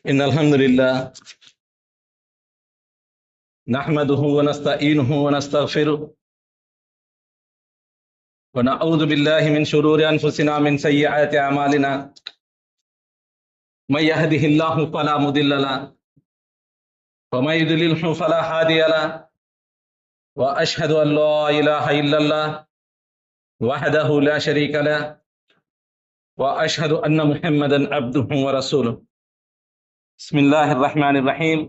إن الحمد لله نحمده ونستعينه ونستغفره ونعوذ بالله من شرور أنفسنا من سيئات أعمالنا. من يهده الله فلا مضل له ومن يضلله فلا هادي له، وأشهد أن لا إله إلا الله وحده لا شريك له، وأشهد أن محمدا عبده ورسوله. بسم الله الرحمن الرحيم.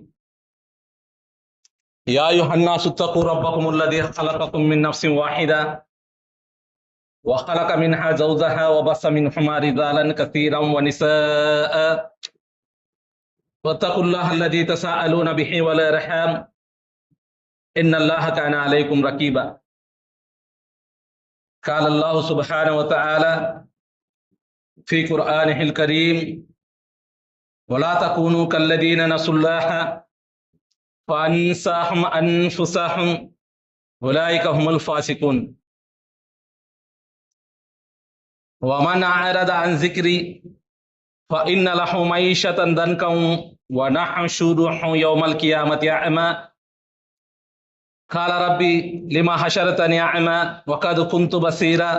يا أيها الناس اتقوا ربكم الذي خلقكم من نفس واحدة وخلق منها زوجها وبث منهما رجالا كثيرا ونساء، واتقوا الله الذي تساءلون به والأرحام إن الله كان عليكم رقيبا. قال الله سبحانه وتعالى في قرآنه الكريم: ولا تكونوا كالذين نسوا الله فأنساهم أنفسهم أولئك هم الفاسقون. ومن أعرض عن ذكري فإن له معيشة ضنكا ونحشره يوم القيامة أعمى قال ربي لما حشرتني أعمى وقد كنت بصيرا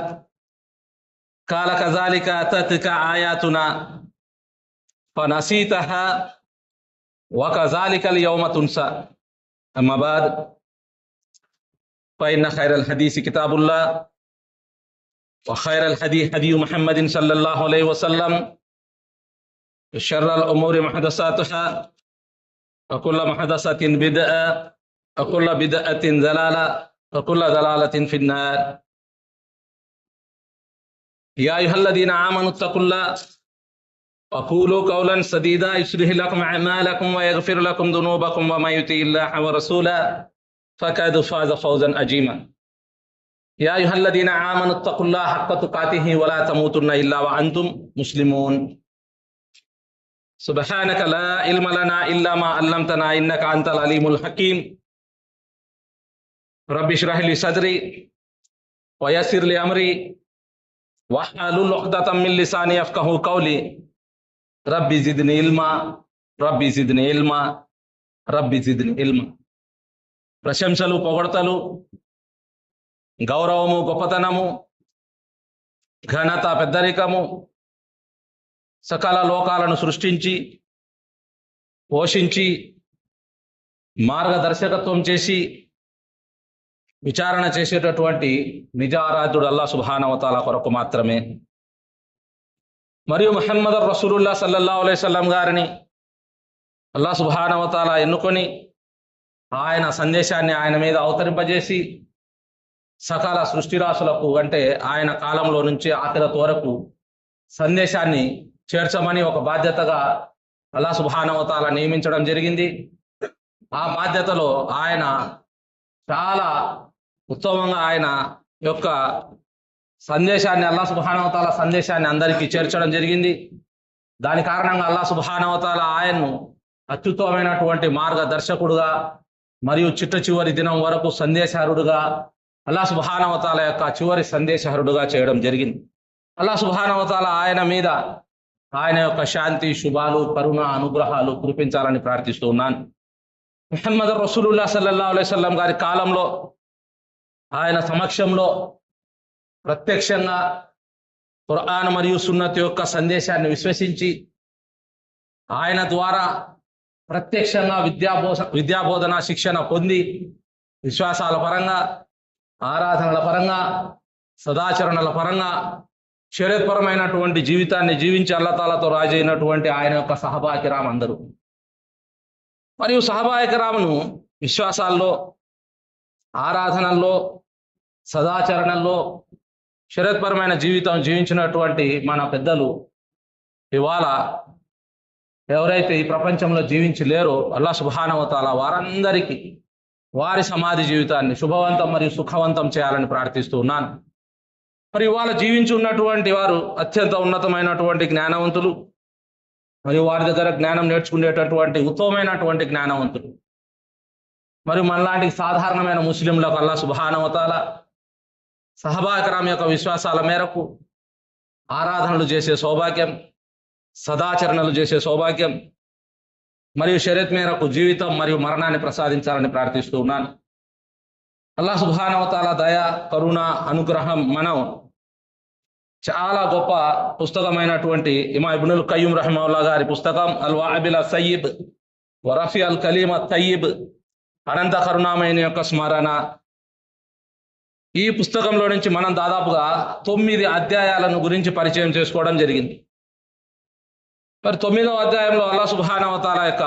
قال كذلك أتتك آياتنا فنسيتها وكذلك اليوم تنسى. أما بعد فإن خير الحديث كتاب الله وخير الهدي هدي محمد صلى الله عليه وسلم وشر الأمور محدثاتها وكل محدثة بدعة وكل بدعة ضلالة وكل ضلالة في النار. يا أيها الذين آمنوا اتقوا الله وقولوا قولا سديدا يصلح لكم أعمالكم ويغفر لكم ذنوبكم ومن يطع الله ورسوله فقد فاز فوزا عظيما. يا أيها الذين آمنوا اتقوا الله حق تقاته ولا تموتن إلا وأنتم مسلمون. سبحانك لا علم لنا إلا ما علمتنا إنك أنت العليم الحكيم. رب اشرح لي صدري ويسر لي أمري واحلل عقدة من لساني يفقهوا قولي. ربي زدني علما ربي زدني علما రబ్బి జిద్ని ఇల్మా. ప్రశంసలు, పొగడతలు, గౌరవము, గొప్పతనము, ఘనత, పెద్దరికము, సకల లోకాలను సృష్టించి పోషించి మార్గదర్శకత్వం చేసి విచారణ చేసేటటువంటి నిజారాధ్యుడు అల్లాహ్ సుబ్హానహు వ తఆలా కొరకు మాత్రమే. మరియు ముహమ్మద్ రసూలుల్లాహ్ సల్లల్లాహు అలైహి వసల్లం గారిని అల్లాహ్ సుబ్హానహు వ తఆలా ఎన్నుకొని ఆయన సందేశాన్ని ఆయన మీద అవతరింపజేసి సకల సృష్టి రాశులకు అంటే ఆయన కాలంలో నుంచి ఆఖిరత్ వరకు సందేశాన్ని చేర్చమని ఒక బాధ్యతగా అల్లాహ్ సుబ్హానహు వ తఆలా నియమించడం జరిగింది. ఆ బాధ్యతలో ఆయన చాలా ఉత్తమంగా ఆయన యొక్క సందేశాన్ని అల్లాహ్ సుబ్హానహు వ తఆలా సందేశాన్ని అందరికీ చేర్చడం జరిగింది. దాని కారణంగా అల్లాహ్ సుబ్హానహు వ తఆలా ఆయన్ను అత్యుత్తమైనటువంటి మార్గదర్శకుడుగా మరియు చిట్ట చివరి దినం వరకు సందేశహరుడుగా అల్లాహ్ సుబ్హానహు వ తఆలా యొక్క చివరి సందేశహరుడుగా చేయడం జరిగింది. అల్లాహ్ సుబ్హానహు వ తఆలా ఆయన మీద ఆయన యొక్క శాంతి, శుభాలు, కరుణ, అనుగ్రహాలు కురిపించాలని ప్రార్థిస్తూ ఉన్నాను. ముహమ్మద్ రసూలుల్లాహ్ సల్లల్లాహు అలైహి వసల్లం గారి కాలంలో ఆయన సమక్షంలో ప్రత్యక్షంగా ఖురాన్ మరియు సున్నత్ యొక్క సందేశాన్ని విశ్వసించి ఆయన ద్వారా ప్రత్యక్షంగా విద్యాబోధన శిక్షణ పొంది విశ్వాసాల పరంగా, ఆరాధనల పరంగా, సదాచరణల పరంగా శరీరపరమైనటువంటి జీవితాన్ని జీవించి అల్లాహ్ తాలాతో రాజీ అయినటువంటి ఆయన యొక్క సహబా కిరామ్ అందరూ. మరియు సహబా కిరామును విశ్వాసాల్లో, ఆరాధనల్లో, సదాచరణల్లో శరీరపరమైన జీవితం జీవించినటువంటి మన పెద్దలు ఇవాళ ఎవరైతే ఈ ప్రపంచంలో జీవించి లేరో అల్లాహ్ సుబ్హానహు వ తఆలా వారందరికీ వారి సమాధి జీవితాన్ని శుభవంతం మరియు సుఖవంతం చేయాలని ప్రార్థిస్తూ ఉన్నాను. మరి ఇవాళ జీవించి ఉన్నటువంటి వారు అత్యంత ఉన్నతమైనటువంటి జ్ఞానవంతులు మరియు వారి దగ్గర జ్ఞానం నేర్చుకునేటటువంటి ఉత్తమమైనటువంటి జ్ఞానవంతులు. మరియు మనలాంటి సాధారణమైన ముస్లింలకు అల్లాహ్ సుబ్హానహు వ తఆలా సహబా కిరామ్ యొక్క విశ్వాసాల మేరకు ఆరాధనలు చేసే సౌభాగ్యం, సదాచరణలు చేసే సౌభాగ్యం, మరియు షరీయత్ మేరకు జీవితం మరియు మరణాన్ని ప్రసాదించాలని ప్రార్థిస్తూ ఉన్నాను. అల్లాహ్ సుబ్హానహు వ తఆలా దయ, కరుణ, అనుగ్రహం మనం చాలా గొప్ప పుస్తకమైనటువంటి ఇమామ్ ఇబ్నుల్ ఖయ్యూమ్ రహిమహుల్లాహ్ గారి పుస్తకం అల్ వాబిల్ సయ్యిబ్ వరఫి అల్ కలీమ తయ్యిబ్, అనంత కరుణామయుని యొక్క స్మరణ. ఈ పుస్తకంలో నుంచి మనం దాదాపుగా 9 అధ్యాయాలను గురించి పరిచయం చేసుకోవడం జరిగింది. మరి 9వ అధ్యాయంలో అల్లాహ్ సుబ్హానహు వ తఆలా యొక్క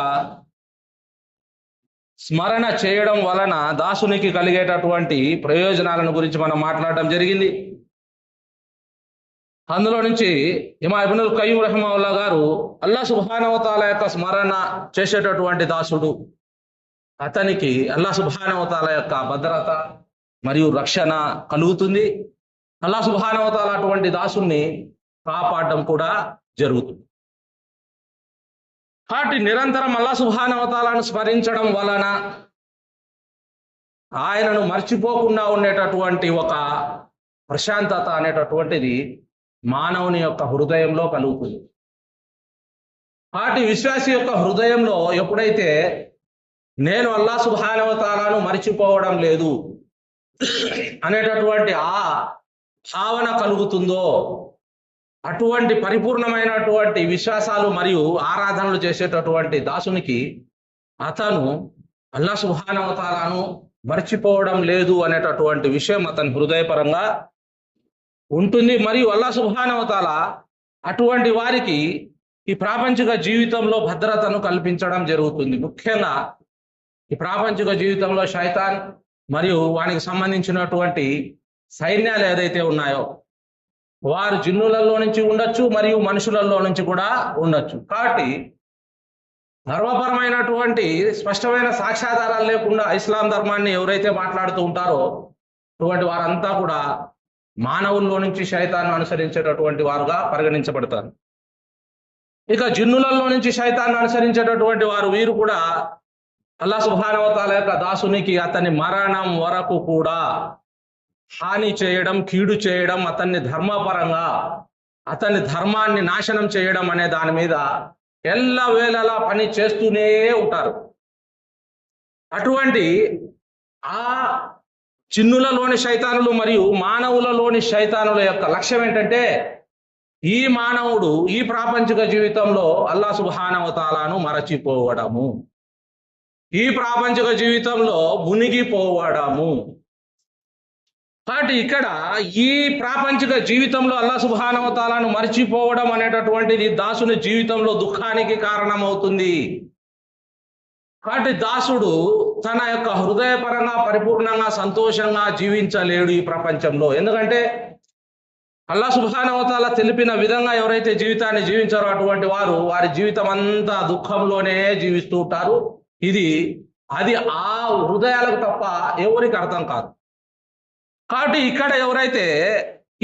స్మరణ చేయడం వలన దాసునికి కలిగేటటువంటి ప్రయోజనాలను గురించి మనం మాట్లాడడం జరిగింది. అందులో నుంచి ఇమామ్ ఇబ్నుల్ ఖయ్యూమ్ రహిమహుల్లాహ్ గారు అల్లాహ్ సుబ్హానహు వ తఆలా యొక్క స్మరణ చేసేటటువంటి దాసుడు, అతనికి అల్లాహ్ సుబ్హానహు వ తఆలా యొక్క భద్రత మరియు రక్షణ కలుగుతుంది. అల్లాహ్ సుబ్హానహు వ తఆలా అటువంటి దాసుని కాపాడడం కూడా జరుగుతుంది. కాబట్టి నిరంతరం అల్లాహ్ సుబ్హానహు వ తఆలాను స్మరించడం వలన ఆయనను మర్చిపోకుండా ఉండేటటువంటి ఒక ప్రశాంతత అనేటటువంటిది మానవుని యొక్క హృదయంలో కలుగుతుంది. కాబట్టి విశ్వాసి యొక్క హృదయంలో ఎప్పుడైతే నేను అల్లాహ్ సుబ్హానహు వ తఆలాను మర్చిపోవడం లేదు అనేటటువంటి ఆ భావన కలుగుతుందో, అటువంటి పరిపూర్ణమైనటువంటి విశ్వాసాలు మరియు ఆరాధనలు చేసేటటువంటి దాసునికి అతను అల్లాహ్ సుబ్హానహు వ తఆలాను మర్చిపోవడం లేదు అనేటటువంటి విషయం అతని హృదయపరంగా ఉంటుంది. మరియు అల్లాహ్ సుబ్హానహు వ తఆలా అటువంటి వారికి ఈ ప్రాపంచిక జీవితంలో భద్రతను కల్పించడం జరుగుతుంది. ముఖ్యంగా ఈ ప్రాపంచిక జీవితంలో శైతాన్ మరియు వానికి సంబంధించినటువంటి సైన్యాలు ఏదైతే ఉన్నాయో వారు జిన్నులలో నుంచి ఉండొచ్చు మరియు మనుషులలో నుంచి కూడా ఉండొచ్చు. కాబట్టి ధర్మపరమైనటువంటి స్పష్టమైన సాక్ష్యాధారాలు లేకుండా ఇస్లాం ధర్మాన్ని ఎవరైతే మాట్లాడుతూ ఉంటారో అటువంటి వారంతా కూడా మానవుల్లో నుంచి శైతాన్ని అనుసరించేటటువంటి వారుగా పరిగణించబడతారు. ఇక జిన్నులలో నుంచి శైతాన్ని అనుసరించేటటువంటి వారు వీరు కూడా అల్లాహ్ సుబ్హానహు వ తఆలా యొక్క దాసునికి అతని మరణం వరకు కూడా హాని చేయడం, కీడు చేయడం, అతన్ని ధర్మపరంగా అతని ధర్మాన్ని నాశనం చేయడం అనే దాని మీద ఎల్లవేళలా పని చేస్తూనే ఉంటారు. అటువంటి ఆ జిన్నులలోని శైతానులు మరియు మానవులలోని శైతానుల యొక్క లక్ష్యం ఏంటంటే ఈ మానవుడు ఈ ప్రాపంచిక జీవితంలో అల్లాహ్ సుబ్హానహు వ తఆలాను మరచిపోవడము, ఈ ప్రాపంచిక జీవితంలో మునిగిపోవడము. కాబట్టి ఇక్కడ ఈ ప్రాపంచిక జీవితంలో అల్లాహ్ సుబ్హానహు వ తఆలాను మర్చిపోవడం అనేటటువంటిది దాసుని జీవితంలో దుఃఖానికి కారణమవుతుంది. కాబట్టి దాసుడు తన యొక్క హృదయపరంగా పరిపూర్ణంగా సంతోషంగా జీవించలేడు ఈ ప్రపంచంలో. ఎందుకంటే అల్లాహ్ సుబ్హానహు వ తఆలా తెలిపిన విధంగా ఎవరైతే జీవితాన్ని జీవించారో అటువంటి వారు వారి జీవితం అంతా దుఃఖంలోనే జీవిస్తూ ఉంటారు. అది ఆ హృదయాలకు తప్ప ఎవరికి అర్థం కాదు. కాబట్టి ఇక్కడ ఎవరైతే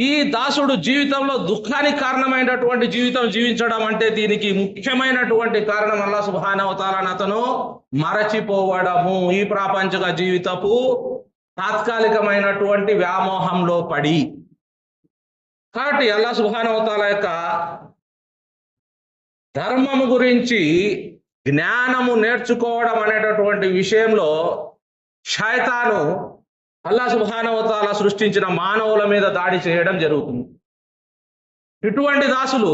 ఈ దాసుడు జీవితంలో దుఃఖానికి కారణమైనటువంటి జీవితం జీవించడం అంటే దీనికి ముఖ్యమైనటువంటి కారణం అల్లాహ్ సుబ్హానహు వ తఆలాను అతను మరచిపోవడము, ఈ ప్రాపంచిక జీవితపు తాత్కాలికమైనటువంటి వ్యామోహంలో పడి. కాబట్టి అల్లాహ్ సుబ్హానహు వ తఆలా యొక్క ధర్మము గురించి జ్ఞానము నేర్చుకోవడం అనేటటువంటి విషయంలో శైతాను అల్లాహ్ సుబ్హానహు వ తఆలా సృష్టించిన మానవుల మీద దాడి చేయడం జరుగుతుంది. ఇటువంటి దాసులు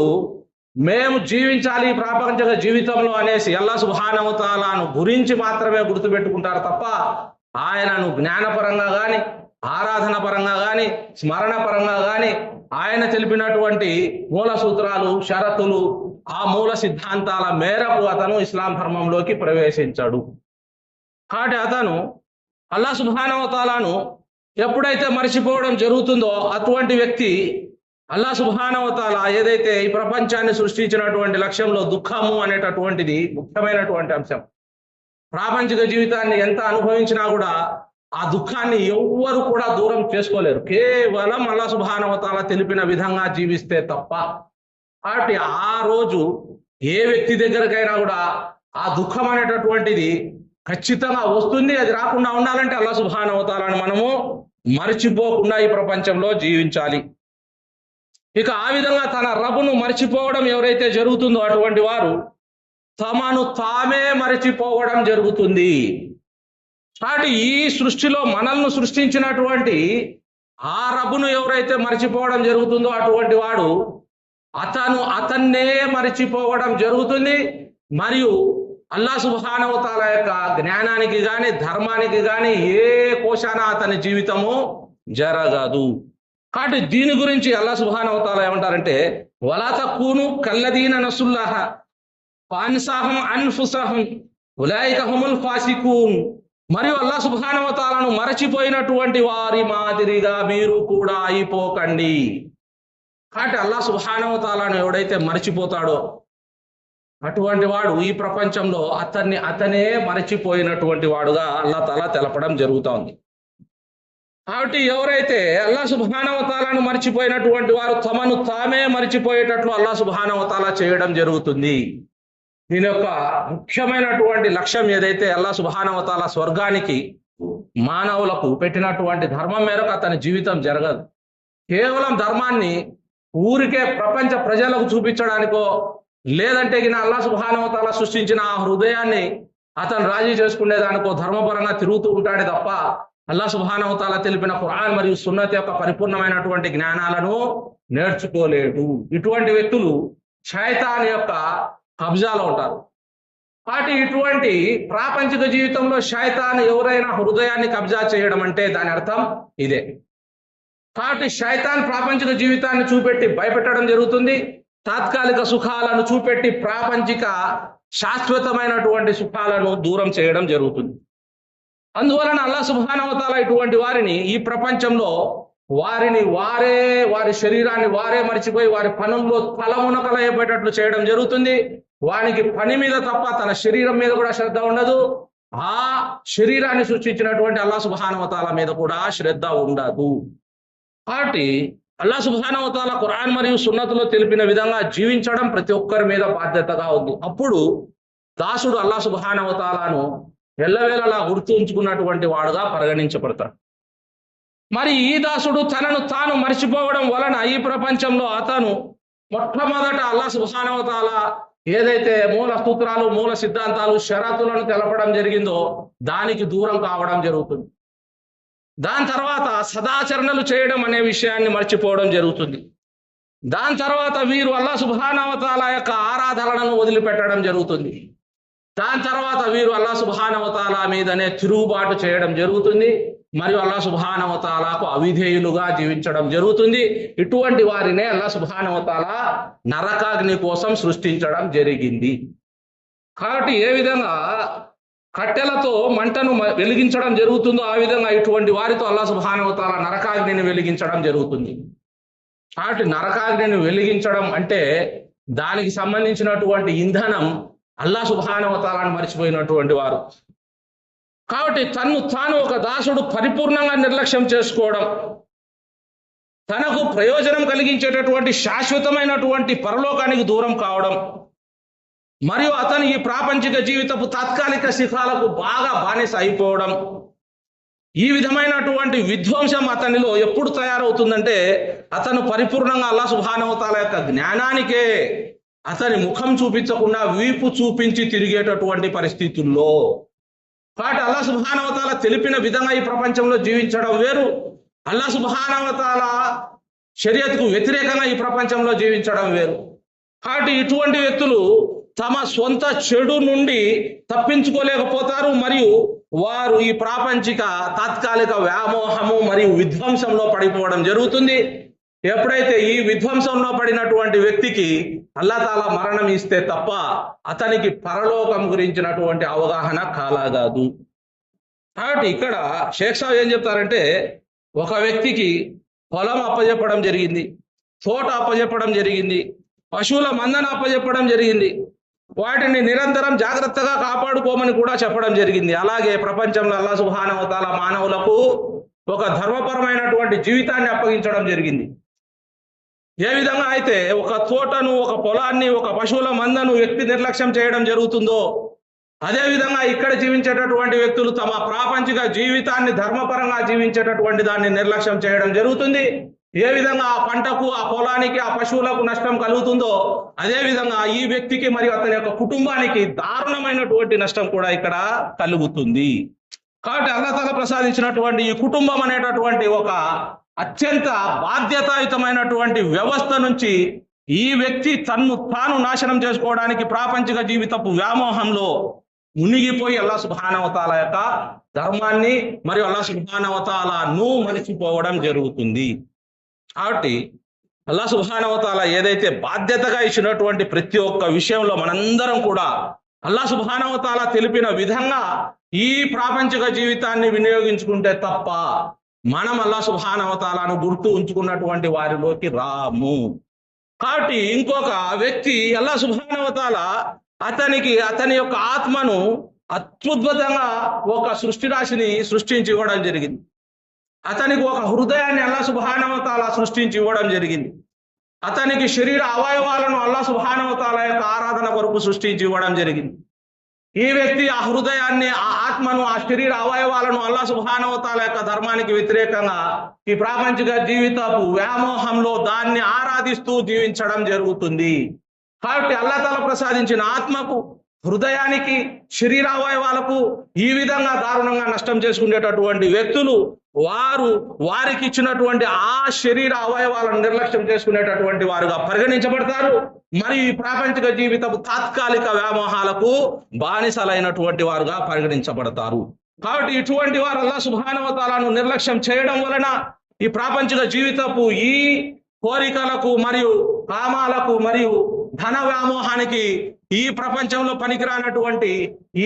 మేము జీవించాలి ప్రాపంచిక జీవితంలో అనేసి అల్లాహ్ సుబ్హానహు వ తఆలాను గురించి మాత్రమే గుర్తుపెట్టుకుంటారు తప్ప ఆయనను జ్ఞానపరంగా కానీ ఆరాధన పరంగా కానీ స్మరణ పరంగా కానీ ఆయన తెలిపినటువంటి మూల సూత్రాలు, షరతులు, ఆ మూల సిద్ధాంతాల మేరకు అతను ఇస్లాం ధర్మంలోకి ప్రవేశించాడు. కాబట్టి అతను అల్లాహ్ సుబ్హానహు వ తఆలాను ఎప్పుడైతే మర్చిపోవడం జరుగుతుందో అటువంటి వ్యక్తి అల్లాహ్ సుబ్హానహు వ తఆలా ఏదైతే ఈ ప్రపంచాన్ని సృష్టించినటువంటి లక్ష్యంలో దుఃఖము అనేటటువంటిది ముఖ్యమైనటువంటి అంశం. ప్రాపంచిక జీవితాన్ని ఎంత అనుభవించినా కూడా ఆ దుఃఖాన్ని ఎవ్వరు కూడా దూరం చేసుకోలేరు, కేవలం అల్లాహ్ సుబ్హానహు వ తఆలా తెలిపిన విధంగా జీవిస్తే తప్ప. కాబట్టి ఆ రోజు ఏ వ్యక్తి దగ్గరకైనా కూడా ఆ దుఃఖం అనేటటువంటిది ఖచ్చితంగా వస్తుంది. అది రాకుండా ఉండాలంటే అల్లాహ్ సుబ్హానహు వ తఆలాను మనము మర్చిపోకుండా ఈ ప్రపంచంలో జీవించాలి. ఇక ఆ విధంగా తన రబ్బును మర్చిపోవడం ఎవరైతే జరుగుతుందో అటువంటి వారు తమను తామే మరచిపోవడం జరుగుతుంది. కాబట్టి ఈ సృష్టిలో మనల్ని సృష్టించినటువంటి ఆ రబ్బును ఎవరైతే మరచిపోవడం జరుగుతుందో అటువంటి వాడు అతన్నే మరచిపోవడం జరుగుతుంది. మరియు అల్లాహ్ సుబ్హానహు వ తఆలా యొక్క జ్ఞానానికి గాని ధర్మానికి గాని ఏ కోశాన అతని జీవితము జరగదు. కాబట్టి దీని గురించి అల్లాహ్ సుబ్హానహు వ తఆలా ఏమంటారంటే వలా తకూను కల్లదీన నసుల్లాహ ఫాన్సాహుం అన్ఫుసహుం ఉలైక హుముల్ ఫాసికూన్. మరియు అల్లాహ్ సుబ్హానహు వ తఆలాను మరచిపోయినటువంటి వారి మాదిరిగా మీరు కూడా అయిపోకండి. కాబట్టి అల్లాహ్ సుబ్హానహు వ తఆలాను ఎవడైతే మరచిపోతాడో అటువంటి వాడు ఈ ప్రపంచంలో అతనే మరచిపోయినటువంటి వాడుగా అల్లాహ్ తఆలా తెలపడం జరుగుతోంది. కాబట్టి ఎవరైతే అల్లాహ్ సుబ్హానహు వ తఆలాను మరచిపోయినటువంటి వారు తమను తామే మరచిపోయేటట్లు అల్లాహ్ సుబ్హానహు వ తఆలా చేయడం జరుగుతుంది. దీని యొక్క ముఖ్యమైనటువంటి లక్ష్యం ఏదైతే అల్లాహ్ సుబ్హానహు వ తఆలా స్వర్గానికి మానవులకు పెట్టినటువంటి ధర్మం మేరకు అతని జీవితం జరగదు. కేవలం ధర్మాన్ని ఊరికే ప్రపంచ ప్రజలకు చూపించడానికో లేదంటే అల్లాహ్ సుబ్హానహు వ తఆలా సృష్టించిన ఆ హృదయాన్ని అతను రాజీ చేసుకునేదానికో ధర్మపరంగా తిరుగుతూ ఉంటాడే తప్ప అల్లాహ్ సుబ్హానహు వ తఆలా తెలిపిన ఖురాన్ మరియు సున్నత్ యొక్క పరిపూర్ణమైనటువంటి జ్ఞానాలను నేర్చుకోలేడు. ఇటువంటి వ్యక్తులు శైతాన్ యొక్క కబ్జాలో ఉంటారు. కాబట్టి ఇటువంటి ప్రాపంచిక జీవితంలో శైతాన్ ఎవరైనా హృదయాన్ని కబ్జా చేయడం అంటే దాని అర్థం ఇదే. కాబట్టి శైతాన్ ప్రాపంచిక జీవితాన్ని చూపెట్టి భయపెట్టడం జరుగుతుంది. తాత్కాలిక సుఖాలను చూపెట్టి ప్రాపంచిక శాశ్వతమైనటువంటి సుఖాలను దూరం చేయడం జరుగుతుంది. అందువలన అల్లాహ్ సుబ్హానహు వ తఆలా ఇటువంటి వారిని ఈ ప్రపంచంలో వారి శరీరాన్ని వారే మర్చిపోయి వారి పనుల్లో తలమునకలైపోయేటట్లు చేయడం జరుగుతుంది. వానికి పని మీద తప్ప తన శరీరం మీద కూడా శ్రద్ధ ఉండదు. ఆ శరీరాన్ని సృష్టించినటువంటి అల్లాహ్ సుబ్హానహు వ తఆలా మీద కూడా శ్రద్ధ ఉండదు. కాబట్టి అల్లాహ్ సుబ్హానహు వ తఆలా ఖురాన్ మరియు సున్నతులో తెలిపిన విధంగా జీవించడం ప్రతి ఒక్కరి మీద బాధ్యతగా ఉంది. అప్పుడు దాసుడు అల్లాహ్ సుబ్హానహు వ తఆలాను ఎల్లవేళలా గుర్తుంచుకున్నటువంటి వాడుగా పరిగణించబడతాడు. మరి ఈ దాసుడు తనను తాను మర్చిపోవడం వలన ఈ ప్రపంచంలో అతను మొట్టమొదట అల్లాహ్ సుబ్హానహు వ తఆలా ఏదైతే మూల సూత్రాలు మూల సిద్ధాంతాలు షరతులను తెలపడం జరిగిందో దానికి దూరం కావడం జరుగుతుంది. దాని తర్వాత సదాచరణలు చేయడం అనే విషయాన్ని మర్చిపోవడం జరుగుతుంది. దాని తర్వాత వీరు అల్లాహ్ సుబ్హానహు వ తఆలా యొక్క ఆరాధనలను వదిలిపెట్టడం జరుగుతుంది. దాని తర్వాత వీరు అల్లాహ్ సుబ్హానహు వ తఆలా మీదనే తిరుగుబాటు చేయడం జరుగుతుంది. మరియు అల్లాహ్ సుబ్హానహు వ తఆలాకు అవిధేయులుగా జీవించడం జరుగుతుంది. ఇటువంటి వారినే అల్లాహ్ సుబ్హానహు వ తఆలా నరకాగ్ని కోసం సృష్టించడం జరిగింది. కాబట్టి ఏ విధంగా కట్టెలతో మంటను వెలిగించడం జరుగుతుందో ఆ విధంగా ఇటువంటి వారితో అల్లాహ్ సుబ్హానహు వ తఆలా నరకాగ్నిని వెలిగించడం జరుగుతుంది. కాబట్టి నరకాగ్నిని వెలిగించడం అంటే దానికి సంబంధించినటువంటి ఇంధనం అల్లాహ్ సుబ్హానహు వ తఆలాను మర్చిపోయినటువంటి వారు. కాబట్టి తాను ఒక దాసుడు పరిపూర్ణంగా నిర్లక్ష్యం చేసుకోవడం, తనకు ప్రయోజనం కలిగించేటటువంటి శాశ్వతమైనటువంటి పరలోకానికి దూరం కావడం, మరియు అతను ఈ ప్రాపంచిక జీవితపు తాత్కాలిక సుఖాలకు బాగా బానిస అయిపోవడం, ఈ విధమైనటువంటి విధ్వంసం అతనిలో ఎప్పుడు తయారవుతుందంటే అతను పరిపూర్ణంగా అల్లాహ్ సుబ్హానహు వ తఆలా యొక్క జ్ఞానానికే అతని ముఖం చూపించకుండా వీపు చూపించి తిరిగేటటువంటి పరిస్థితుల్లో. కాబట్టి అల్లాహ్ సుబ్హానహు వ తఆలా తెలిపిన విధంగా ఈ ప్రపంచంలో జీవించడం వేరు, అల్లాహ్ సుబ్హానహు వ తఆలా షరియత్కు వ్యతిరేకంగా ఈ ప్రపంచంలో జీవించడం వేరు. కాబట్టి ఇటువంటి వ్యక్తులు తమ సొంత చెడు నుండి తప్పించుకోలేకపోతారు. మరియు వారు ఈ ప్రాపంచిక తాత్కాలిక వ్యామోహము మరియు విధ్వంసంలో పడిపోవడం జరుగుతుంది. ఎప్పుడైతే ఈ విధ్వంసంలో పడినటువంటి వ్యక్తికి అల్లాహ్ తాలా మరణం ఇస్తే తప్ప అతనికి పరలోకం గురించినటువంటి అవగాహన కలగదు. కాబట్టి ఇక్కడ షేక్ సాబ్ ఏం చెప్తారంటే, ఒక వ్యక్తికి పొలం అప్పజెప్పడం జరిగింది, తోట అప్పజెప్పడం జరిగింది, పశువుల మందన అప్పజెప్పడం జరిగింది, వాటిని నిరంతరం జాగ్రత్తగా కాపాడుకోమని కూడా చెప్పడం జరిగింది. అలాగే ప్రపంచంలో అల్లాహ్ సుబ్హానహు వ తఆలా మానవులకు ఒక ధర్మపరమైనటువంటి జీవితాన్ని అప్పగించడం జరిగింది. ఏ విధంగా అయితే ఒక తోటను, ఒక పొలాన్ని, ఒక పశువుల మందను వ్యక్తి నిర్లక్ష్యం చేయడం జరుగుతుందో అదేవిధంగా ఇక్కడ జీవించేటటువంటి వ్యక్తులు తమ ప్రాపంచిక జీవితాన్ని ధర్మపరంగా జీవించేటటువంటి దాన్ని నిర్లక్ష్యం చేయడం జరుగుతుంది. ఏ విధంగా ఆ పంటకు, ఆ పొలానికి, ఆ పశువులకు నష్టం కలుగుతుందో అదే విధంగా ఈ వ్యక్తికి మరియు అతని యొక్క కుటుంబానికి దారుణమైనటువంటి నష్టం కూడా ఇక్కడ కలుగుతుంది. కాబట్టి అల్లాహ్ తాలా ప్రసాదించినటువంటి ఈ కుటుంబం అనేటటువంటి ఒక అత్యంత బాధ్యతాయుతమైనటువంటి వ్యవస్థ నుంచి ఈ వ్యక్తి తన్ను తాను నాశనం చేసుకోవడానికి ప్రాపంచిక జీవితపు వ్యామోహంలో మునిగిపోయి అల్లాహ్ సుబ్హానహు వ తఆలా యొక్క ధర్మాన్ని మరియు అల్లాహ్ సుబ్హానహు వ తఆలాను మరిచిపోవడం జరుగుతుంది. కాబట్టి అల్లాహ్ సుబ్హానహు వ తఆలా ఏదైతే బాధ్యతగా ఇచ్చినటువంటి ప్రతి ఒక్క విషయంలో మనందరం కూడా అల్లాహ్ సుబ్హానహు వ తఆలా తెలిపిన విధంగా ఈ ప్రాపంచిక జీవితాన్ని వినియోగించుకుంటే తప్ప మనం అల్లాహ్ సుబ్హానహు వ తఆలాను గుర్తు ఉంచుకున్నటువంటి వారిలోకి రాము. కాబట్టి ఇంకొక వ్యక్తి అల్లాహ్ సుబ్హానహు వ తఆలా అతని యొక్క ఆత్మను అద్భుతంగా ఒక సృష్టి రాశిని సృష్టించి ఇవ్వడం జరిగింది. అతనికి ఒక హృదయాన్ని అల్లాహ్ సుబ్హానహు వ తఆలా సృష్టించి ఇవ్వడం జరిగింది. అతనికి శరీర అవయవాలను అల్లాహ్ సుబ్హానహు వ తఆలా యొక్క ఆరాధన కొరకు సృష్టించి ఇవ్వడం జరిగింది. ఈ వ్యక్తి ఆ హృదయాన్ని, ఆ ఆత్మను, ఆ శరీర అవయవాలను అల్లాహ్ సుబ్హానహు వ తఆలా యొక్క ధర్మానికి వ్యతిరేకంగా ఈ ప్రాపంచిక జీవితపు వ్యామోహంలో దాన్ని ఆరాధిస్తూ జీవించడం జరుగుతుంది. కాబట్టి అల్లాహ్ తాలా ప్రసాదించిన ఆత్మకు, హృదయానికి, శరీరావయవాలకు ఈ విధంగా దారుణంగా నష్టం చేసుకునేటటువంటి వ్యక్తులు వారికి ఇచ్చినటువంటి ఆ శరీర అవయవాలను నిర్లక్ష్యం చేసుకునేటటువంటి వారుగా పరిగణించబడతారు. మరియు ఈ ప్రాపంచిక జీవితపు తాత్కాలిక వ్యామోహాలకు బానిసలైనటువంటి వారుగా పరిగణించబడతారు. కాబట్టి ఇటువంటి వారు అల్లాహ్ సుబ్హానహు వ తఆలాను నిర్లక్ష్యం చేయడం వలన ఈ ప్రాపంచిక జీవితపు ఈ కోరికలకు మరియు కామాలకు మరియు ధన వ్యామోహానికి, ఈ ప్రపంచంలో పనికిరానటువంటి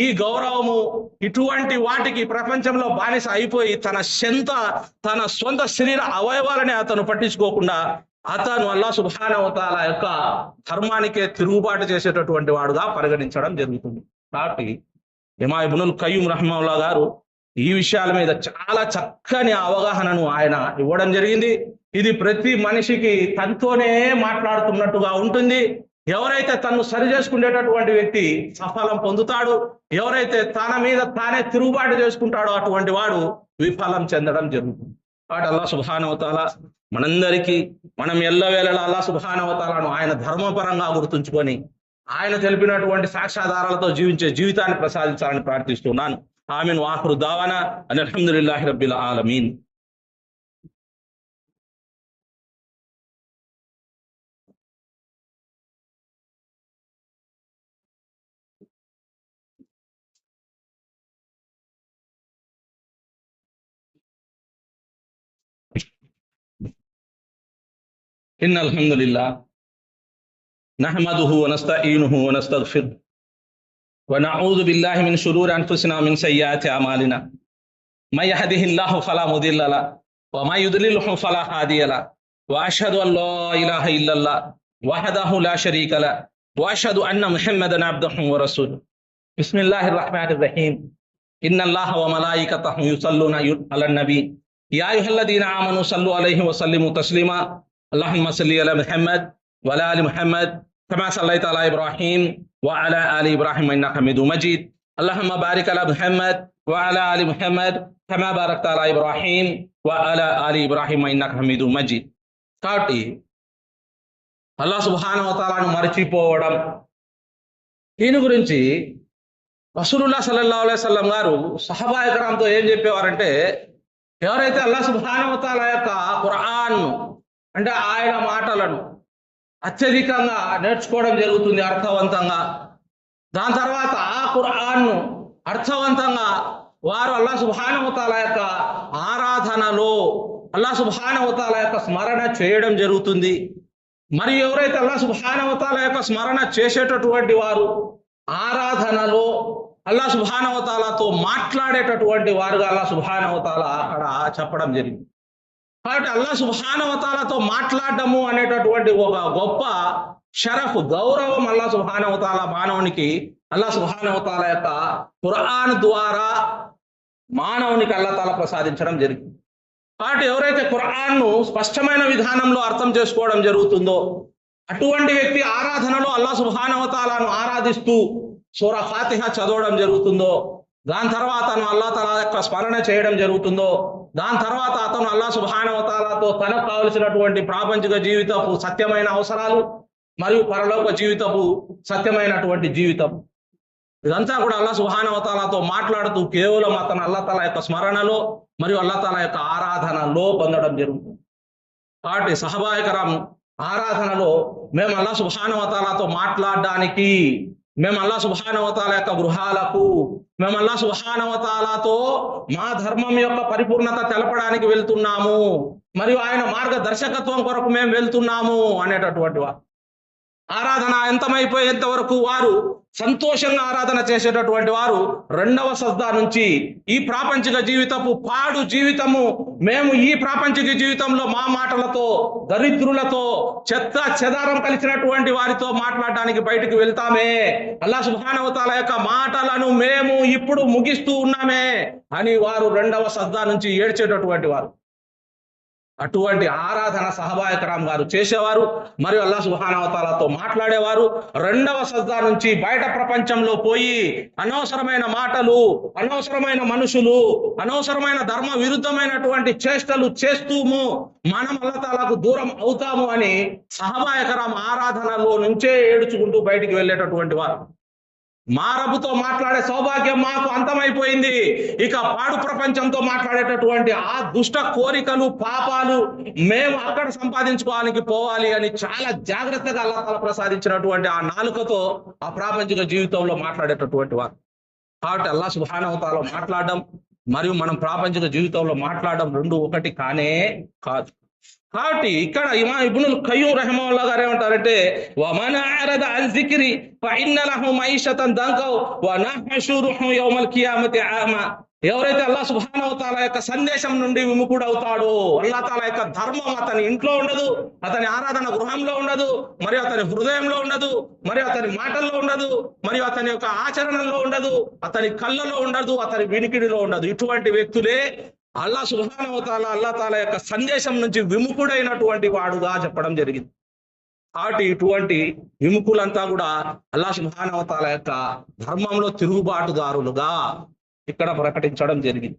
ఈ గౌరవము, ఇటువంటి వాటికి ప్రపంచంలో బానిస అయిపోయి తన సొంత శరీర అవయవాలని అతను పట్టించుకోకుండా అతను అల్లాహ్ సుబ్హానహు వ తఆలా యొక్క ధర్మానికే తిరుగుబాటు చేసేటటువంటి వాడుగా పరిగణించడం జరుగుతుంది. కాబట్టి ఇమామ్ ఇబ్నుల్ ఖయ్యూమ్ రహిమహుల్లాహ్ గారు ఈ విషయాల మీద చాలా చక్కని అవగాహనను ఆయన ఇవ్వడం జరిగింది. ఇది ప్రతి మనిషికి తనతోనే మాట్లాడుతున్నట్టుగా ఉంటుంది. ఎవరైతే తను సరి చేసుకునేటటువంటి వ్యక్తి సఫలం పొందుతాడు, ఎవరైతే తన మీద తానే తిరుగుబాటు చేసుకుంటాడో అటువంటి వాడు విఫలం చెందడం జరుగుతుంది. కాబట్టి అల్లాహ్ సుబ్హానహు వ తఆలా మనందరికీ మనం ఎల్లవేళలా అల్లాహ్ సుబ్హానహు వ తఆలాను ఆయన ధర్మపరంగా గుర్తుంచుకొని ఆయన తెలిపినటువంటి సాక్ష్యాధారాలతో జీవించే జీవితాన్ని ప్రసాదించాలని ప్రార్థిస్తున్నాను. ఆమీన్. వాఖిరు దావానా అనిల్ హమ్దులిల్లాహి రబ్బిల్ ఆలమీన్. ఇన్నల్ హమ్దులిల్లాహ్ నహ్మదుహు వ నస్తఈనుహు వ నస్తగ్ఫిర్ వ నఊజు బిల్లాహి మిన్ షురూరి అన్ఫుసినా మిన్ సయ్యిఆతి అమాలినా మై యహ్దిహిల్లాహు ఫలా ముదిల్ల లహు వ మై యుద్లిల్హు ఫలా హాదియ లహు వ అష్హదు అన్ లా ఇలాహా ఇల్లల్లాహ్ వహదహు లా షరీక లహు వ అష్హదు అన్న ముహమ్మదన్ అబ్దుహు వ రసూలుహు. బిస్మిల్లాహిర్ రహ్మానిర్ రహీం. ఇన్నల్లాహ వ మలాయికతహు యుసల్లూన అలన్ నబీ యా అయ్యుహల్లదీన ఆమనూ సల్లు అలైహి వ సల్లిము తస్లీమా. అల్లాహుమ్మా సల్లి అలా ముహమ్మద్ వ అలా ఆలి ముహమ్మద్ కమా సల్లైత అలా ఇబ్రాహీం వ అలా ఆలి ఇబ్రాహీం ఇన్నక హమీదుమ్ మజీద్. అల్లాహుమ్మా బారిక్ అలా ముహమ్మద్ వ అలా ఆలి ముహమ్మద్ కమా బారక్త అలా ఇబ్రాహీం వ అలా ఆలి ఇబ్రాహీం ఇన్నక హమీదుమ్ మజీద్. కాబట్టి అల్లాహ్ సుబ్హానహు వ తఆలాను మరచిపోవడం, దీని గురించి రసూలుల్లాహ్ సల్లల్లాహు అలైహి వసల్లం గారు సహబాయ కిరాంతో ఏం చెప్పేవారంటే, ఎవరైతే అల్లాహ్ సుబ్హానహు వ తఆలా యొక్క ఖురాన్ అంటే ఆయన మాటలను అత్యధికంగా నేర్చుకోవడం జరుగుతుంది అర్థవంతంగా, దాని తర్వాత ఆ ఖురాన్ను అర్థవంతంగా వారు అల్లాహ్ సుబ్హానహు వ తఆలా యొక్క ఆరాధనలో అల్లాహ్ సుబ్హానహు వ తఆలా యొక్క స్మరణ చేయడం జరుగుతుంది. మరియు ఎవరైతే అల్లాహ్ సుబ్హానహు వ తఆలా యొక్క స్మరణ చేసేటటువంటి వారు ఆరాధనలో అల్లాహ్ సుబ్హానహు వ తఆలాతో మాట్లాడేటటువంటి వారుగా అల్లాహ్ సుబ్హానహు వ తఆలా అక్కడ చెప్పడం జరిగింది. కాబట్టి అల్లాహ్ సుబ్హానహు వ తఆలాతో మాట్లాడటము అనేటటువంటి ఒక గొప్ప షరఫ్, గౌరవం అల్లాహ్ సుబ్హానహు వ తఆలా మానవునికి అల్లాహ్ సుబ్హానహు వ తఆలా యొక్క ఖురాన్ ద్వారా మానవునికి అల్లాహ్ తాలా ప్రసాదించడం జరిగింది. కాబట్టి ఎవరైతే ఖురాన్ను స్పష్టమైన విధానంలో అర్థం చేసుకోవడం జరుగుతుందో అటువంటి వ్యక్తి ఆరాధనలో అల్లాహ్ సుబ్హానహు వ తఆలాను ఆరాధిస్తూ సూరా ఫాతిహా చదవడం జరుగుతుందో దాని తర్వాత అతను అల్లా తఆలా యొక్క స్మరణ చేయడం జరుగుతుందో, దాని తర్వాత అతను అల్లా సుబ్హానహు వ తఆలాతో తనకు కావలసినటువంటి ప్రాపంచిక జీవితపు సత్యమైన అవసరాలు మరియు పరలోక జీవితపు సత్యమైనటువంటి జీవితం, ఇదంతా కూడా అల్లా సుబ్హానహు వ తఆలాతో మాట్లాడుతూ కేవలం అతను అల్లా తఆలా యొక్క స్మరణలో మరియు అల్లా తఆలా యొక్క ఆరాధనలో పొందడం జరుగుతుంది. కాబట్టి సహబాయే కిరామ్ ఆరాధనలో మేము అల్లా సుబ్హానహు వ తఆలాతో మాట్లాడడానికి, మేము అల్లా సుబ్హానహు వ తఆలా యొక్క గృహాలకు, మేము అల్లా సుబ్హానహు వ తఆలాతో మా ధర్మం యొక్క పరిపూర్ణత తెలపడానికి వెళ్తున్నాము మరియు ఆయన మార్గదర్శకత్వం కొరకు మేము వెళ్తున్నాము అనేటటువంటి వారు. ఆరాధన ఎంతమైపోయేంత వరకు వారు సంతోషంగా ఆరాధన చేసేటటువంటి వారు రెండవ సజ్దా నుంచి ఈ ప్రాపంచిక జీవితపు పాడు జీవితము, మేము ఈ ప్రాపంచిక జీవితంలో మా మాటలతో దరిద్రులతో చెత్త చెదారం కలిసినటువంటి వారితో మాట్లాడడానికి బయటికి వెళ్తామే, అల్లా సుబ్హానహు వ తఆలా యొక్క మాటలను మేము ఇప్పుడు ముగిస్తూ ఉన్నామే అని వారు రెండవ సజ్దా నుంచి ఏడ్చేటటువంటి వారు. అటువంటి ఆరాధన సహబాయే కిరామ్ గారు చేసేవారు మరియు అల్లా సుబ్హానహు వ తఆలాతో మాట్లాడేవారు. రెండవ సజ్దా నుంచి బయట ప్రపంచంలో పోయి అనవసరమైన మాటలు, అనవసరమైన మనుషులు, అనవసరమైన ధర్మ విరుద్ధమైనటువంటి చేష్టలు చేస్తూ మనం అల్లా తఆలాకు దూరం అవుతాము అని సహబాయే కిరామ్ ఆరాధనలో నుంచే ఏడుచుకుంటూ బయటికి వెళ్ళేటటువంటి వారు. మా రబ్బుతో మాట్లాడే సౌభాగ్యం మాకు అంతమైపోయింది, ఇక పాడు ప్రపంచంతో మాట్లాడేటటువంటి ఆ దుష్ట కోరికలు పాపాలు మేము అక్కడ సంపాదించుకోవడానికి పోవాలి అని చాలా జాగ్రత్తగా అల్లాహ్ తఆలా ప్రసాదించినటువంటి ఆ నాలుకతో ఆ ప్రాపంచిక జీవితంలో మాట్లాడేటటువంటి వారు. కాబట్టి అల్లాహ్ సుబ్హానహు వ తఆలా మాట్లాడడం మరియు మనం ప్రాపంచిక జీవితంలో మాట్లాడడం రెండు ఒకటి కానే కాదు. కాబట్టి ఇక్కడ ఇమాం ఇబ్నుల్ ఖయ్యూమ్ రహిమహుల్లాహ్ గారు ఏమంటారంటే, వమన్ అరద అన్ జిక్రి ఫఇన్న లహు మైషతన్ దంకౌ వ నహ్షురుహు యౌమల్ కియామతి ఆమా. ఎవరైతే అల్లాహ్ సుబ్హానహు వ తఆలా యొక్క సందేశం నుండి విముఖుడు అవుతాడో, అల్లాహ్ తఆలా యొక్క ధర్మం అతని ఇంట్లో ఉండదు, అతని ఆరాధన గృహంలో ఉండదు, మరియు అతని హృదయంలో ఉండదు, మరియు అతని మాటల్లో ఉండదు, మరియు అతని యొక్క ఆచరణలో ఉండదు, అతని కళ్ళలో ఉండదు, అతని వినికిడిలో ఉండదు. ఇటువంటి వ్యక్తులే అల్లాహ్ సుబ్హానహు వ తఆలా అల్లాహ్ తఆలా యొక్క సందేశం నుంచి విముఖుడైనటువంటి వాడుగా చెప్పడం జరిగింది. కాబట్టి ఇటువంటి విముఖులంతా కూడా అల్లాహ్ సుబ్హానహు వ తఆలా యొక్క ధర్మంలో తిరుగుబాటుదారులుగా ఇక్కడ ప్రకటించడం జరిగింది.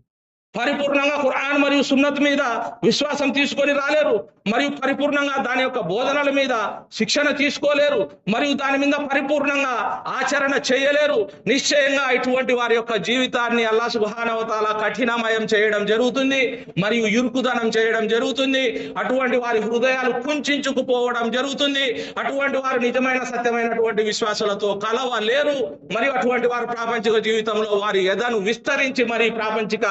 పరిపూర్ణంగా ఖురాన్ మరియు సున్నత్ మీద విశ్వాసం తీసుకొని రాలేరు, మరియు పరిపూర్ణంగా దాని యొక్క బోధనల మీద శిక్షణ తీసుకోలేరు, మరియు దాని మీద పరిపూర్ణంగా ఆచరణ చేయలేరు. నిశ్చయంగా ఇటువంటి వారి యొక్క జీవితాన్ని అల్లాహ్ సుబ్హానహు వ తఆలా కఠినమయం చేయడం జరుగుతుంది మరియు ఇరుకుదనం చేయడం జరుగుతుంది. అటువంటి వారి హృదయాలు కుంచుకుపోవడం జరుగుతుంది. అటువంటి వారు నిజమైన సత్యమైనటువంటి విశ్వాసాలతో కలవలేరు, మరియు అటువంటి వారు ప్రాపంచిక జీవితంలో వారి ఎదను విస్తరించి మరి ప్రాపంచిక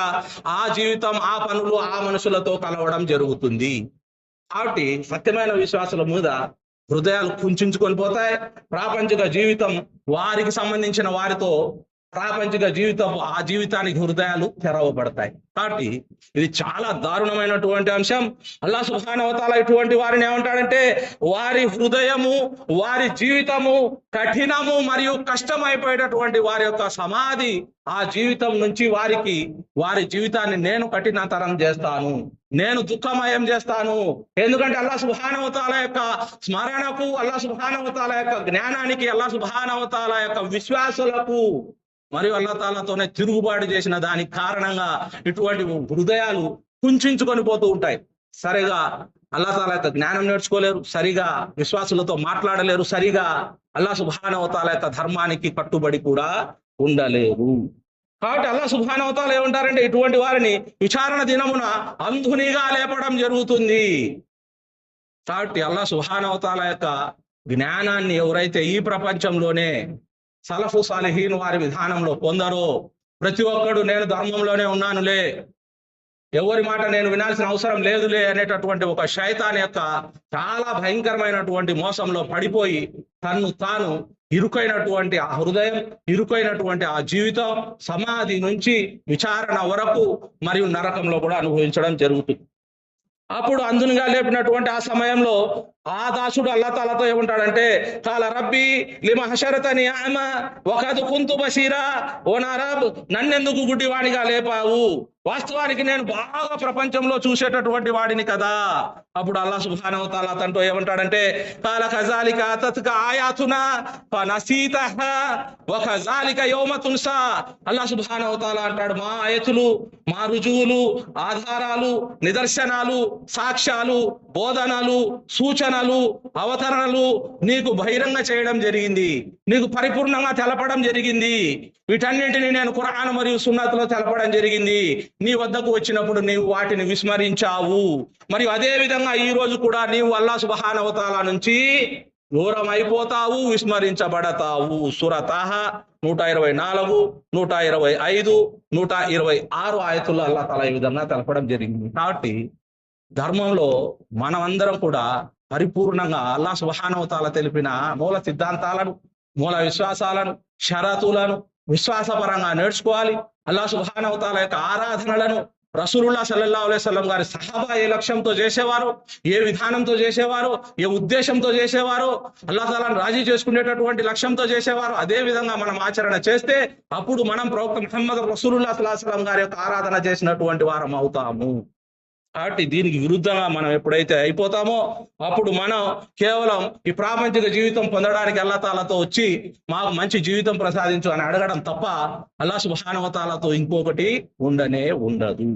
ఆ జీవితం, ఆ పనులు, ఆ మనుషులతో కలవడం జరుగుతుంది. కాబట్టి సత్యమైన విశ్వాసాల మీద హృదయాలు కుంచుకొని పోతాయి. ప్రాపంచిక జీవితం వారికి సంబంధించిన వారితో ప్రాపంచిక జీవితం, ఆ జీవితానికి హృదయాలు తెరవబడతాయి. కాబట్టి ఇది చాలా దారుణమైనటువంటి అంశం. అల్లాహ్ సుబ్హానహు వ తఆలా ఇటువంటి వారిని ఏమంటాడంటే, వారి హృదయము, వారి జీవితము కఠినము మరియు కష్టమైపోయేటటువంటి వారి యొక్క సమాధి, ఆ జీవితం నుంచి వారి జీవితాన్ని నేను కఠినతరం చేస్తాను, నేను దుఃఖమయం చేస్తాను. ఎందుకంటే అల్లాహ్ సుబ్హానహు వ తఆలా యొక్క స్మరణకు, అల్లాహ్ సుబ్హానహు వ తఆలా యొక్క జ్ఞానానికి, అల్లాహ్ సుబ్హానహు వ తఆలా యొక్క విశ్వాసులకు మరియు అల్లాహ్ తాలాతోనే తిరుగుబాటు చేసిన దానికి కారణంగా ఇటువంటి హృదయాలు కుంచుకొని పోతూ ఉంటాయి. సరిగా అల్లాహ్ తాలా యొక్క జ్ఞానం నేర్చుకోలేరు, సరిగా విశ్వాసులతో మాట్లాడలేరు, సరిగా అల్లాహ్ సుబ్హానహు వ తఆలా యొక్క ధర్మానికి కట్టుబడి కూడా ఉండలేరు. కాబట్టి అల్లాహ్ సుబ్హానహు వ తఆలా ఏమంటారంటే, ఇటువంటి వారిని విచారణ దినమున అంధునిగా లేపడం జరుగుతుంది. కాబట్టి అల్లాహ్ సుబ్హానహు వ తఆలా యొక్క జ్ఞానాన్ని ఎవరైతే ఈ ప్రపంచంలోనే సలఫు సాలిహీన్ వారి విధానంలో పొందరో, ప్రతి ఒక్కడు నేను ధర్మంలోనే ఉన్నానులే, ఎవరి మాట నేను వినాల్సిన అవసరం లేదులే అనేటటువంటి ఒక శైతాన్ యొక్క చాలా భయంకరమైనటువంటి మోసంలో పడిపోయి తన్ను తాను ఇరుకైనటువంటి ఆ హృదయం, ఇరుకైనటువంటి ఆ జీవితం, సమాధి నుంచి విచారణ వరకు మరియు నరకంలో కూడా అనుభవించడం జరుగుతుంది. అప్పుడు అందునిగా లేపినటువంటి ఆ సమయంలో ఆ దాసుడు అల్లా తాలాతో ఏమంటాడంటే, కాల రబ్బీ లిమ హషరతని అమ వఖద్ కుంతు బషీరా, ఓ నా రబ్ నన్నెందుకు గుడ్డివాడిగా లేపావు, వాస్తవానికి నేను బాగా ప్రపంచంలో చూసేటటువంటి వాడిని కదా. అప్పుడు అల్లా సుబ్హానహు వ తఆలా తనతో ఏమంటాడంటే, కాల కజాలిక అతత్క ఆయాతునా ఫనసీతహా వ కజాలిక యౌమ తున్సా. అల్లా సుబ్హానహు వ తఆలా అంటాడు, మా ఆయతులు, మా రుజువులు, ఆధారాలు, నిదర్శనాలు, సాక్ష్యాలు, బోధనలు, సూచనలు, అవతరణలు నీకు బహిరంగ చేయడం జరిగింది, నీకు పరిపూర్ణంగా తెలపడం జరిగింది. వీటన్నింటినీ నేను ఖురాన్ మరియు సున్నతులో తెలపడం జరిగింది. నీ వద్దకు వచ్చినప్పుడు నీవు వాటిని విస్మరించావు. మరియు అదే విధంగా ఈ రోజు కూడా నీవు అల్లాహ్ సుబ్హానహు వ తఆలా నుంచి దూరం అయిపోతావు, విస్మరించబడతావు. సూరా తాహా 124, 125, 126 ఆయతుల్లో అల్లాహ్ తాలా ఈ విధంగా తెలపడం జరిగింది. కాబట్టి ధర్మంలో మనమందరం కూడా పరిపూర్ణంగా అల్లాహ్ సుబ్హానహు వ తఆలా తెలిపిన మూల సిద్ధాంతాలను, మూల విశ్వాసాలను, షరతులను విశ్వాసపరంగా నేర్చుకోవాలి. అల్లాహ్ సుబ్హానహు వ తఆలా యొక్క ఆరాధనలను రసూలుల్లాహ్ సల్లల్లాహు అలైహి వసల్లం గారి సహాబా ఏ లక్ష్యంతో చేసేవారు, ఏ విధానంతో చేసేవారు, ఏ ఉద్దేశంతో చేసేవారు, అల్లాహ్ తాలాను రాజీ చేసుకునేటటువంటి లక్ష్యంతో చేసేవారు, అదే విధంగా మనం ఆచరణ చేస్తే అప్పుడు మనం ప్రవక్త ముహమ్మద్ రసూలుల్లాహ్ సల్లల్లాహు అలైహి వసల్లం గారి యొక్క ఆరాధన చేసినటువంటి వారం అవుతాము. కాబట్టి దీనికి విరుద్ధంగా మనం ఎప్పుడైతే అయిపోతామో అప్పుడు మనం కేవలం ఈ ప్రాపంచిక జీవితం పొందడానికి అల్లాహ్ తాలాతో వచ్చి మాకు మంచి జీవితం ప్రసాదించు అని అడగడం తప్ప అల్లాహ్ సుబ్హానహు వ తఆలాతో ఇంకొకటి ఉండనే ఉండదు.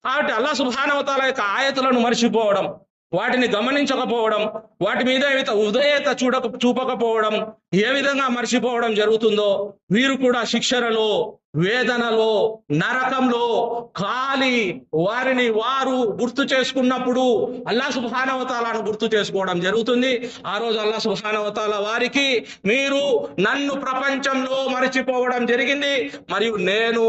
కాబట్టి అల్లాహ్ సుబ్హానహు వ తఆలా యొక్క ఆయతులను మర్చిపోవడం, వాటిని గమనించకపోవడం, వాటి మీద ఉదయత చూపకపోవడం, ఏ విధంగా మర్చిపోవడం జరుగుతుందో వీరు కూడా శిక్షణలో, వేదనలో, నరకంలో ఖాళీ వారిని వారు గుర్తు చేసుకున్నప్పుడు అల్లాహ్ సుబ్హానహు వ తఆలాను గుర్తు చేసుకోవడం జరుగుతుంది. ఆ రోజు అల్లాహ్ సుబ్హానహు వ తఆలా వారికి మీరు నన్ను ప్రపంచంలో మరచిపోవడం జరిగింది మరియు నేను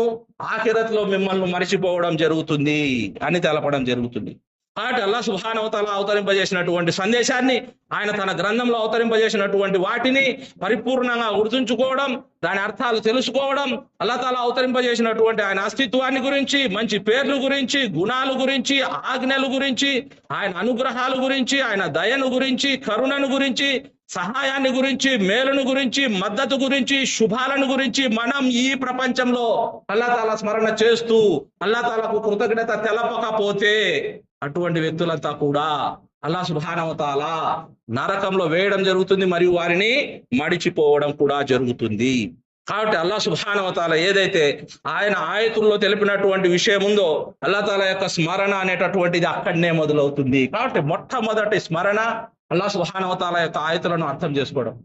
ఆఖిరత్లో మిమ్మల్ని మరచిపోవడం జరుగుతుంది అని తెలపడం జరుగుతుంది. కాబట్టి అల్లాహ్ సుబ్హానహు వ తఆలా అవతరింపజేసినటువంటి సందేశాన్ని, ఆయన తన గ్రంథంలో అవతరింపజేసినటువంటి వాటిని పరిపూర్ణంగా గుర్తుంచుకోవడం, దాని అర్థాలు తెలుసుకోవడం, అల్లాహ్ తాలా అవతరింపజేసినటువంటి ఆయన అస్తిత్వాన్ని గురించి, మంచి పేర్లు గురించి, గుణాలు గురించి, ఆజ్ఞలు గురించి, ఆయన అనుగ్రహాలు గురించి, ఆయన దయను గురించి, కరుణను గురించి, సహాయాన్ని గురించి, మేలును గురించి, మద్దతు గురించి, శుభాలను గురించి మనం ఈ ప్రపంచంలో అల్లాహ్ తాలా స్మరణ చేస్తూ అల్లాహ్ తాలాకు కృతజ్ఞత తెలపకపోతే అటువంటి వ్యక్తులంతా కూడా అల్లాహ్ సుబ్హానహు వ తఆలా నరకంలో వేయడం జరుగుతుంది మరియు వారిని మడిచిపోవడం కూడా జరుగుతుంది. కాబట్టి అల్లాహ్ సుబ్హానహు వ తఆలా ఏదైతే ఆయన ఆయతుల్లో తెలిపినటువంటి విషయం ఉందో అల్లాహ్ తాలా యొక్క స్మరణ అనేటటువంటిది అక్కడనే మొదలవుతుంది. కాబట్టి మొట్టమొదటి స్మరణ అల్లాహ్ సుబ్హానహు వ తఆలా యొక్క ఆయతులను అర్థం చేసుకోవడం.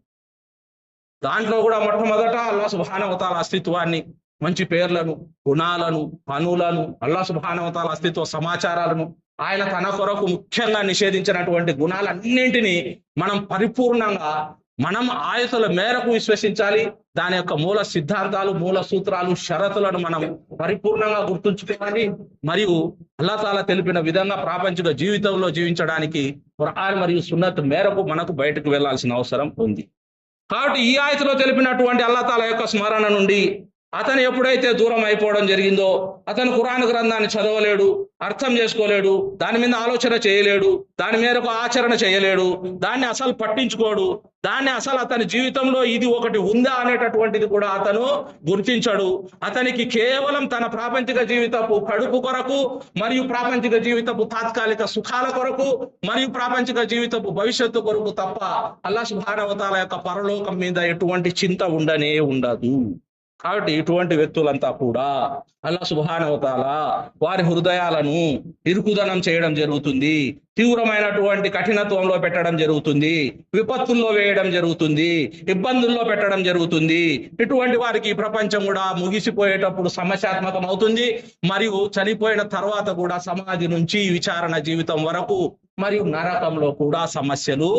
దాంట్లో కూడా మొట్టమొదట అల్లాహ్ సుబ్హానహు వ తఆలా అస్తిత్వాన్ని, మంచి పేర్లను, గుణాలను, పనులను, అల్లాహ్ సుబ్హానహు వ తఆలా అస్తిత్వ సమాచారాలను, ఆయన తన కొరకు ముఖ్యంగా నిషేధించినటువంటి గుణాలన్నింటినీ మనం పరిపూర్ణంగా మనం ఆయతుల మేరకు విశ్వసించాలి. దాని యొక్క మూల సిద్ధాంతాలు, మూల సూత్రాలు, షరతులను మనం పరిపూర్ణంగా గుర్తుంచుకోవాలి. మరియు అల్లాహ్ తాలా తెలిపిన విధంగా ప్రాపంచిక జీవితంలో జీవించడానికి ఖురాన్ మరియు సున్నత్ మేరకు మనకు బయటకు వెళ్లాల్సిన అవసరం ఉంది. కాబట్టి ఈ ఆయతులో తెలిపినటువంటి అల్లాహ్ తాలా యొక్క స్మరణ నుండి అతను ఎప్పుడైతే దూరం అయిపోవడం జరిగిందో, అతను ఖురాన్ గ్రంథాన్ని చదవలేడు, అర్థం చేసుకోలేడు, దాని మీద ఆలోచన చేయలేడు, దాని మేరకు ఆచరణ చేయలేడు, దాన్ని అసలు పట్టించుకోడు, దాన్ని అసలు అతని జీవితంలో ఇది ఒకటి ఉందా అనేటటువంటిది కూడా అతను గుర్తించడు. అతనికి కేవలం తన ప్రాపంచిక జీవితపు కడుపు కొరకు మరియు ప్రాపంచిక జీవితపు తాత్కాలిక సుఖాల కొరకు మరియు ప్రాపంచిక జీవితపు భవిష్యత్తు కొరకు తప్ప అల్లాహ్ సుబ్హానహు వ తఆలా యొక్క పరలోకం మీద ఎటువంటి చింత ఉండనే ఉండదు. కాబట్టి ఇటువంటి వ్యక్తులంతా కూడా అల్లాహ్ సుబ్హానహు వ తఆలా వారి హృదయాలను ఇరుకుదనం చేయడం జరుగుతుంది, తీవ్రమైనటువంటి కఠినత్వంలో పెట్టడం జరుగుతుంది, విపత్తుల్లో వేయడం జరుగుతుంది, ఇబ్బందుల్లో పెట్టడం జరుగుతుంది. ఇటువంటి వారికి ఈ ప్రపంచం కూడా ముగిసిపోయేటప్పుడు సమస్యాత్మకం అవుతుంది మరియు చనిపోయిన తర్వాత కూడా సమాధి నుంచి విచారణ జీవితం వరకు మరియు నరకంలో కూడా సమస్యలు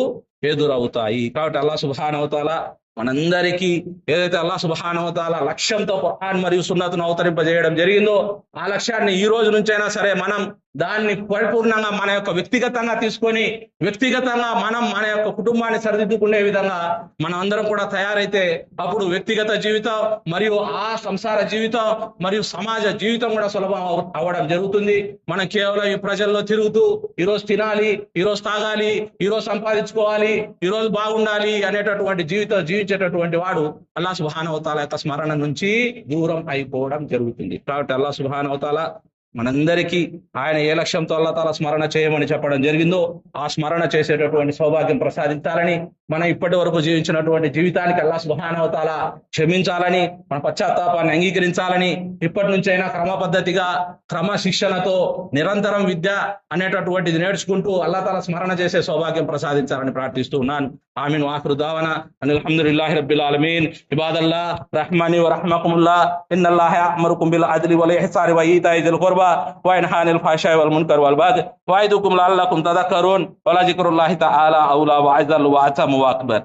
ఎదురవుతాయి. కాబట్టి అల్లాహ్ సుబ్హానహు వ తఆలా మనందరికీ ఏదైతే అల్లాహ్ సుబ్హానహు వ తఆలా లక్ష్యంతో ఖురాన్ మరియు సున్నతును అవతరింపజేయడం జరిగిందో ఆ లక్ష్యాన్ని ఈ రోజు నుంచైనా సరే మనం దాన్ని పరిపూర్ణంగా మన యొక్క వ్యక్తిగతంగా తీసుకొని వ్యక్తిగతంగా మనం మన యొక్క కుటుంబాన్ని సరిదిద్దుకునే విధంగా మనం అందరం కూడా తయారైతే అప్పుడు వ్యక్తిగత జీవితం మరియు ఆ సంసార జీవితం మరియు సమాజ జీవితం కూడా సులభం అవ్వడం జరుగుతుంది. మనం కేవలం ఈ ప్రజల్లో తిరుగుతూ ఈరోజు తినాలి, ఈరోజు తాగాలి, ఈరోజు సంపాదించుకోవాలి, ఈరోజు బాగుండాలి అనేటటువంటి జీవితం జీవించేటటువంటి వాడు అల్లాహ్ సుబ్హానహు వ తఆలా యొక్క స్మరణ నుంచి దూరం అయిపోవడం జరుగుతుంది. కాబట్టి అల్లాహ్ సుబ్హానహు వ తఆలా మనందరికీ ఆయన ఏ లక్ష్యంతో అల్లాహ్ తాలా స్మరణ చేయమని చెప్పడం జరిగిందో ఆ స్మరణ చేసేటటువంటి సౌభాగ్యం ప్రసాదించాలని, మనం ఇప్పటి వరకు జీవించినటువంటి జీవితానికి అల్లాహ్ సుబ్హానహు వ తఆలా క్షమించాలని, మన పశ్చాత్తాపాన్ని అంగీకరించాలని, ఇప్పటి నుంచైనా క్రమ పద్ధతిగా క్రమశిక్షణతో నిరంతరం విద్య అనేటటువంటిది నేర్చుకుంటూ అల్లాహ్ తాలా స్మరణ చేసే సౌభాగ్యం ప్రసాదించాలని ప్రార్థిస్తూ ఉన్నాను. ఆమీన్. వాఖిరు దావనా అల్హమ్దులిల్లాహి రబ్బిల్ ఆలమీన్. ఇబాదల్లాహ్ రహ్మాని వ రహ్మకుముల్లాహ్ ఇన్నల్లాహ యఅమురుకుం బిల్ అద్లి వల్ ఇహ్సాని వ ఈతాయి జిల్ ఖుర్బా వ యన్హా అనిల్ ఫహషాయి వల్ మున్కర్ వల్ బగ్ వ యఇదుకుం లఅల్లకుం తదక్కరూన్ వ లజిక్రుల్లాహి తఆలా ఔలా వ అజల్ వ అతమ్ వ అక్బర్.